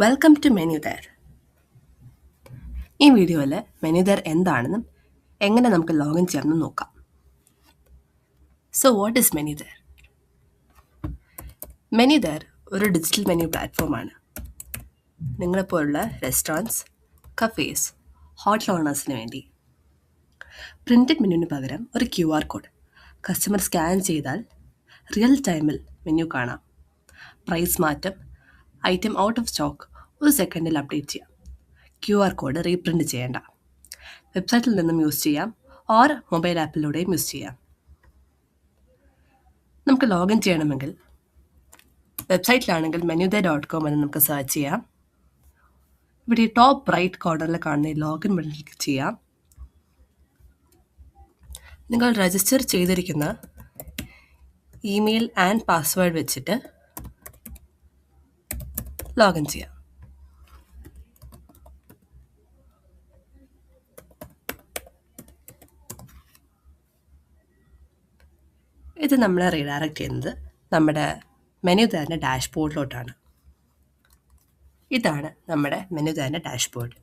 Welcome to മെനുദർ. ഈ വീഡിയോയിൽ മെനുദർ എന്താണെന്നും എങ്ങനെ നമുക്ക് ലോഗിൻ ചെയ്യാമെന്നും നോക്കാം. സോ വാട്ട് ഈസ് മെനുദർ? മെനുദർ ഒരു ഡിജിറ്റൽ മെനു പ്ലാറ്റ്ഫോമാണ്. നിങ്ങളെപ്പോലുള്ള റെസ്റ്റോറൻറ്റ്സ്, കഫേസ്, ഹോട്ടൽ ഓണേഴ്സിന് വേണ്ടി. പ്രിൻറ്റഡ് മെനുവിന് പകരം ഒരു QR കോഡ് കസ്റ്റമർ സ്കാൻ ചെയ്താൽ റിയൽ ടൈമിൽ മെനു കാണാം. പ്രൈസ് മാറ്റം, ഐറ്റം ഔട്ട് ഓഫ് സ്റ്റോക്ക് ഒരു സെക്കൻഡിൽ അപ്ഡേറ്റ് ചെയ്യാം. QR കോഡ് റീപ്രിൻ്റ് ചെയ്യേണ്ട. വെബ്സൈറ്റിൽ നിന്നും യൂസ് ചെയ്യാം ഓർ മൊബൈൽ ആപ്പിലൂടെയും യൂസ് ചെയ്യാം. നമുക്ക് ലോഗിൻ ചെയ്യണമെങ്കിൽ വെബ്സൈറ്റിലാണെങ്കിൽ menuday.com എന്ന് നമുക്ക് സെർച്ച് ചെയ്യാം. ഇവിടെ ടോപ്പ് റൈറ്റ് കോർണറിൽ കാണുന്ന ലോഗിൻ ബട്ടൺ ക്ലിക്ക് ചെയ്യാം. നിങ്ങൾ രജിസ്റ്റർ ചെയ്തിരിക്കുന്ന ഇമെയിൽ ആൻഡ് പാസ്വേഡ് വെച്ചിട്ട് ലോഗിൻ ചെയ്യാം. ഇത് നമ്മളെ റീഡയറക്റ്റ് ചെയ്യുന്നത് നമ്മുടെ മെനുദറിൻ്റെ ഡാഷ്ബോർഡിലോട്ടാണ്. ഇതാണ് നമ്മുടെ മെനുദറിൻ്റെ ഡാഷ്ബോർഡ്.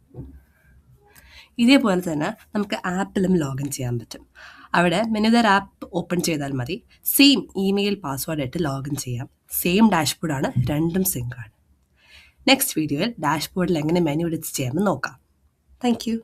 ഇതേപോലെ തന്നെ നമുക്ക് ആപ്പിലും ലോഗിൻ ചെയ്യാൻ പറ്റും. അവിടെ മെനുദർ ആപ്പ് ഓപ്പൺ ചെയ്താൽ മതി. സെയിം ഇമെയിൽ പാസ്വേഡ് ഇട്ട് ലോഗിൻ ചെയ്യാം. സെയിം ഡാഷ്ബോർഡാണ്, രണ്ടും സിങ്കാണ്. നെക്സ്റ്റ് വീഡിയോയിൽ ഡാഷ്ബോർഡിൽ എങ്ങനെ മെനു എഡിറ്റ് ചെയ്യാമെന്ന് നോക്കാം. Thank you.